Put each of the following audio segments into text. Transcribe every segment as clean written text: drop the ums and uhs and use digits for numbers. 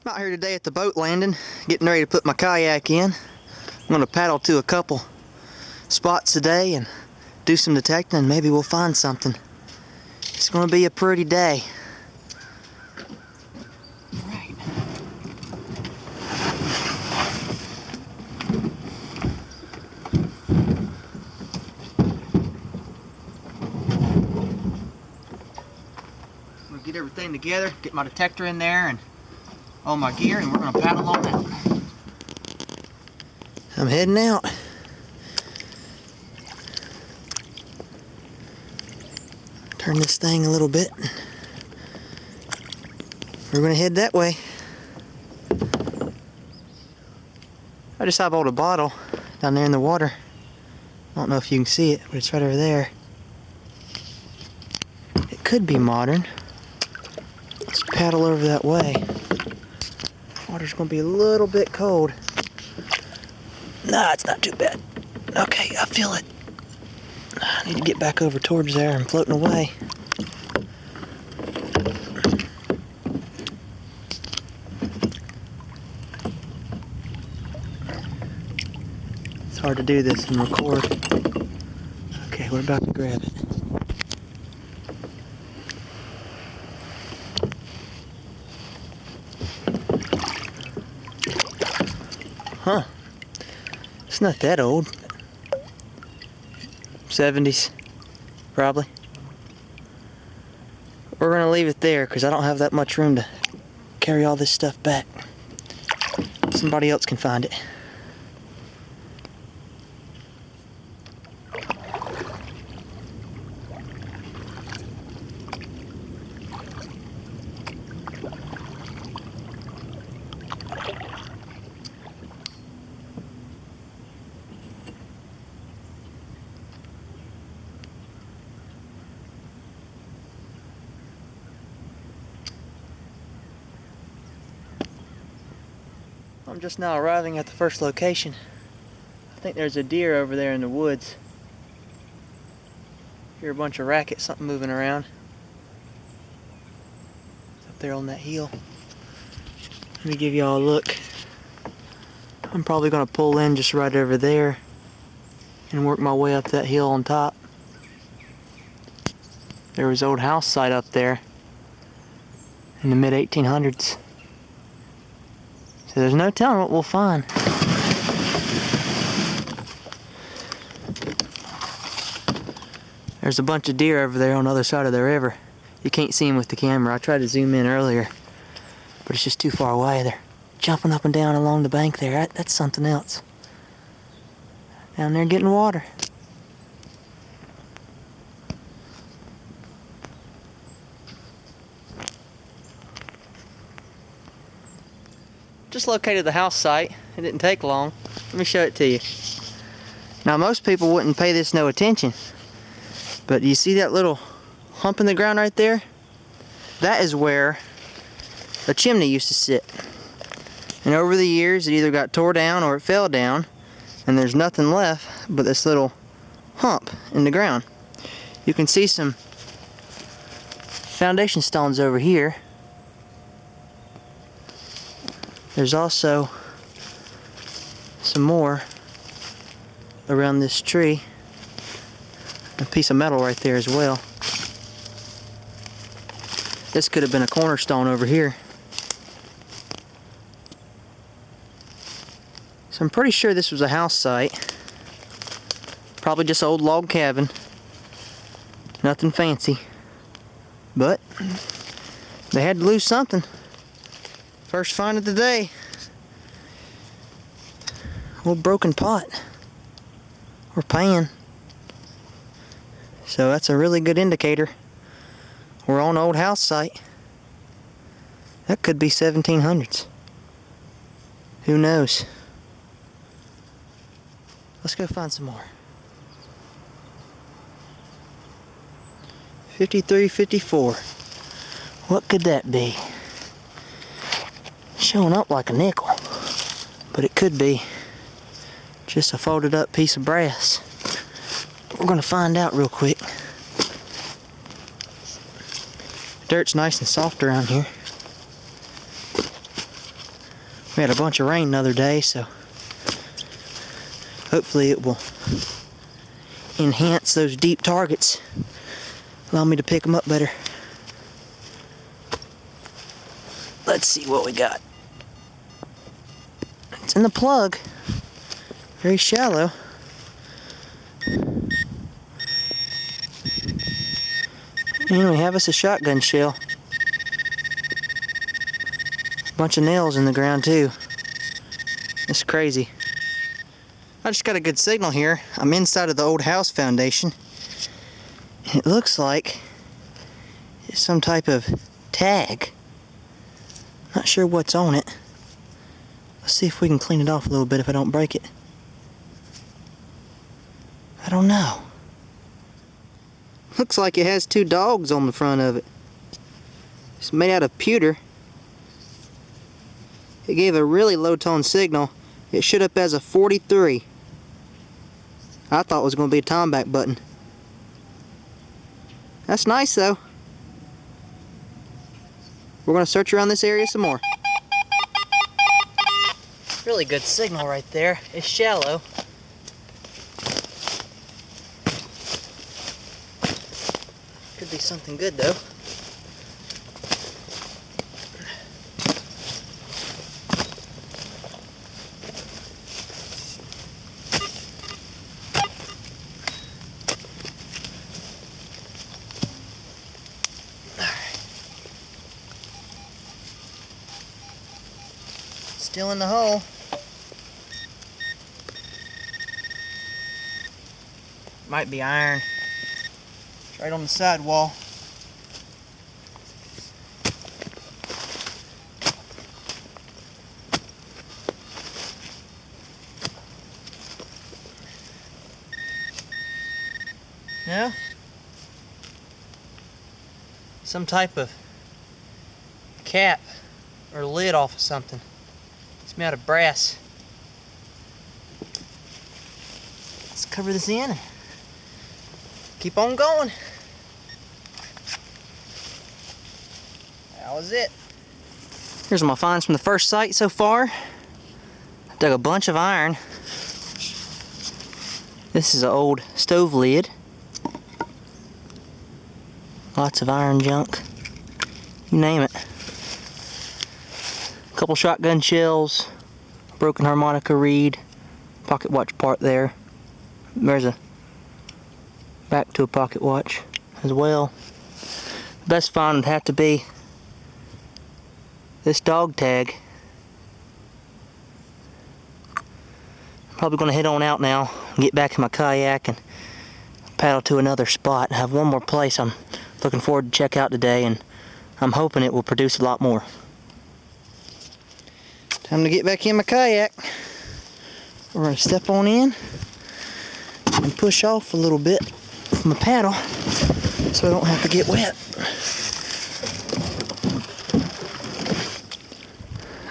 I'm out here today at the boat landing, getting ready to put my kayak in. I'm going to paddle to a couple spots today and do some detecting, and maybe we'll find something. It's going to be a pretty day. Right. I'm going to get everything together, get my detector in there and all my gear, and we're going to paddle on out. I'm heading out. Turn this thing a little bit. We're going to head that way. I just eyeballed a bottle down there in the water. I don't know if you can see it, but it's right over there. It could be modern. Let's paddle over that way. Water's going to be a little bit cold. Nah, it's not too bad. Okay, I feel it. I need to get back over towards there. I'm floating away. It's hard to do this and record. Okay, we're about to grab it. Huh. It's not that old. 70s, probably. We're gonna leave it there because I don't have that much room to carry all this stuff back. Somebody else can find it. I'm just now arriving at the first location. I think there's a deer over there in the woods. Hear a bunch of racket, something moving around. It's up there on that hill. Let me give y'all a look. I'm probably going to pull in just right over there and work my way up that hill on top. There was an old house site up there in the mid-1800s. So there's no telling what we'll find. There's a bunch of deer over there on the other side of the river. You can't see them with the camera. I tried to zoom in earlier, but it's just too far away. They're jumping up and down along the bank there. That's something else. Down there getting water. Just located the house site. It didn't take long. Let me show it to you. Now most people wouldn't pay this no attention, but you see that little hump in the ground right there? That is where a chimney used to sit. And over the years it either got tore down or it fell down, and there's nothing left but this little hump in the ground. You can see some foundation stones over here. There's also some more around this tree. A piece of metal right there as well. This could have been a cornerstone over here. So I'm pretty sure this was a house site. Probably just an old log cabin. Nothing fancy. But they had to lose something. First find of the day. Old broken pot or pan. So that's a really good indicator. We're on an old house site. That could be 1700s. Who knows? Let's go find some more. 53, 54. What could that be? Showing up like a nickel, but it could be just a folded up piece of brass. We're gonna find out real quick. Dirt's nice and soft around here. We had a bunch of rain the other day, so hopefully it will enhance those deep targets, allow me to pick them up better. Let's see what we got. It's in the plug, very shallow. And we have us a shotgun shell. Bunch of nails in the ground too. It's crazy. I just got a good signal here. I'm inside of the old house foundation. It looks like it's some type of tag. Not sure what's on it. Let's see if we can clean it off a little bit if I don't break it. I don't know. Looks like it has two dogs on the front of it. It's made out of pewter. It gave a really low tone signal. It showed up as a 43. I thought it was going to be a Tomback button. That's nice though. We're going to search around this area some more. Really good signal right there. It's shallow. Could be something good though. Still in the hole. Might be iron. It's right on the side wall. No? Some type of cap or lid off of something. It's made out of brass. Let's cover this in and keep on going. That was it. Here's my finds from the first site so far. I dug a bunch of iron. This is an old stove lid. Lots of iron junk. You name it. A couple shotgun shells, broken harmonica reed, pocket watch part there. There's a back to a pocket watch as well. The best find would have to be this dog tag. Probably going to head on out now and get back in my kayak and paddle to another spot. I have one more place I'm looking forward to check out today, and I'm hoping it will produce a lot more. Time to get back in my kayak. We're going to step on in and push off a little bit from the paddle so I don't have to get wet.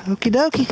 Okie dokie.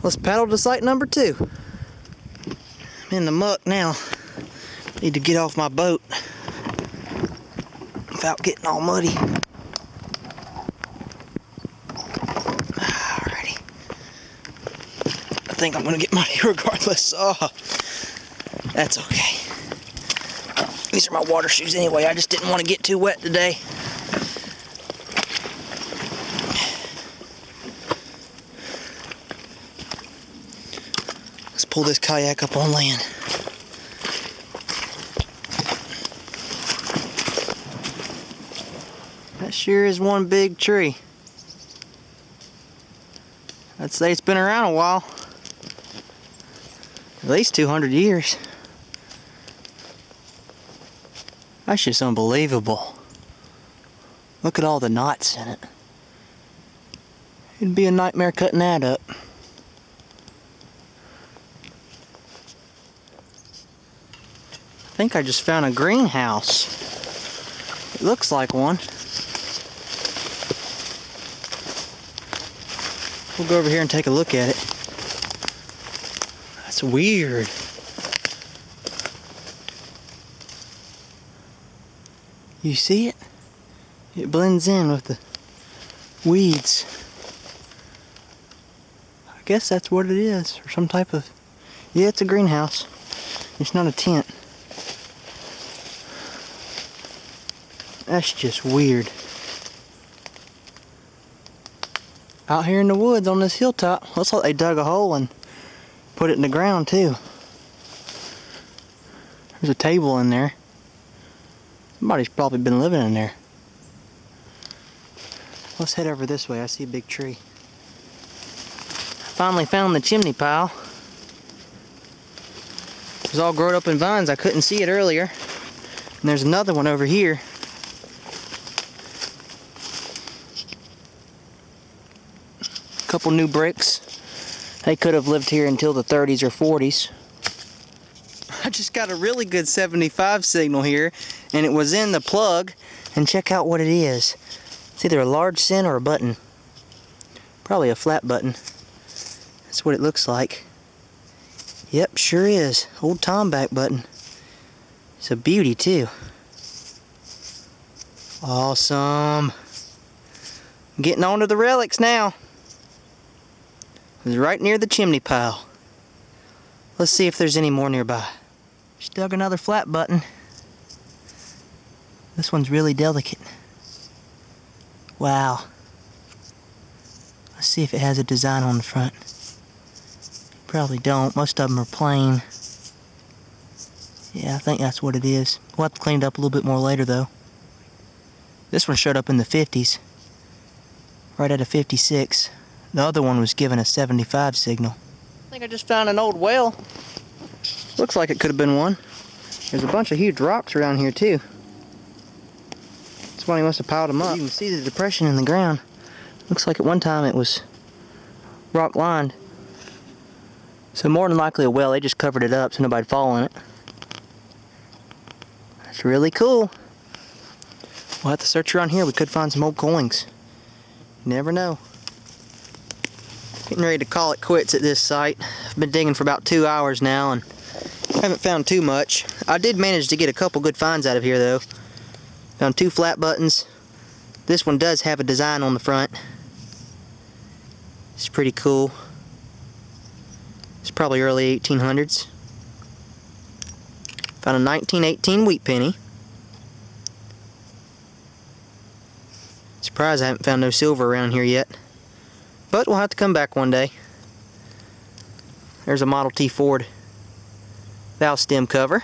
Let's paddle to site number 2. I'm in the muck now. Need to get off my boat without getting all muddy. Alrighty. I think I'm gonna get muddy regardless. Oh, that's okay. These are my water shoes anyway. I just didn't want to get too wet today. Let's pull this kayak up on land. That sure is one big tree. I'd say it's been around a while. At least 200 years. That's just unbelievable. Look at all the knots in it. It'd be a nightmare cutting that up. I think I just found a greenhouse. It looks like one. We'll go over here and take a look at it. That's weird. You see it? It blends in with the weeds. guess that's what it is, or some type of, yeah, it's a greenhouse. It's not a tent. That's just weird. Out here in the woods on this hilltop, looks like they dug a hole and put it in the ground too. There's a table in there. Somebody's probably been living in there. Let's head over this way. I see a big tree. Finally found the chimney pile. It was all grown up in vines. I couldn't see it earlier. And there's another one over here. A couple new bricks. They could have lived here until the 30s or 40s. I just got a really good 75 signal here, and it was in the plug. And check out what it is. It's either a large sin or a button. Probably a flat button. That's what it looks like. Yep, sure is. Old Tomback button. It's a beauty too. Awesome. Getting on to the relics now. It's right near the chimney pile. Let's see if there's any more nearby. Just dug another flat button. This one's really delicate. Wow. Let's see if it has a design on the front. Probably don't. Most of them are plain. Yeah, I think that's what it is. We'll have to clean it up a little bit more later though. This one showed up in the 50s. Right at a 56. The other one was given a 75 signal. I think I just found an old well. Looks like it could have been one. There's a bunch of huge rocks around here too. Somebody must have piled them up. You can see the depression in the ground. Looks like at one time it was rock lined. So more than likely a well. They just covered it up so nobody'd fall in it. That's really cool. We'll have to search around here. We could find some old coins. You never know. Getting ready to call it quits at this site. I've been digging for about 2 hours now and haven't found too much. I did manage to get a couple good finds out of here though. Found 2 flat buttons. This one does have a design on the front. It's pretty cool. It's probably early 1800s. Found a 1918 wheat penny. Surprised I haven't found no silver around here yet. But we'll have to come back one day. There's a Model T Ford valve stem cover.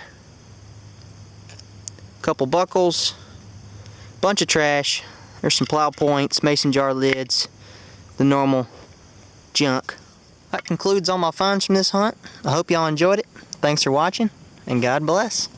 Couple buckles. Bunch of trash. There's some plow points, mason jar lids, the normal junk. That concludes all my finds from this hunt. I hope y'all enjoyed it. Thanks for watching, and God bless.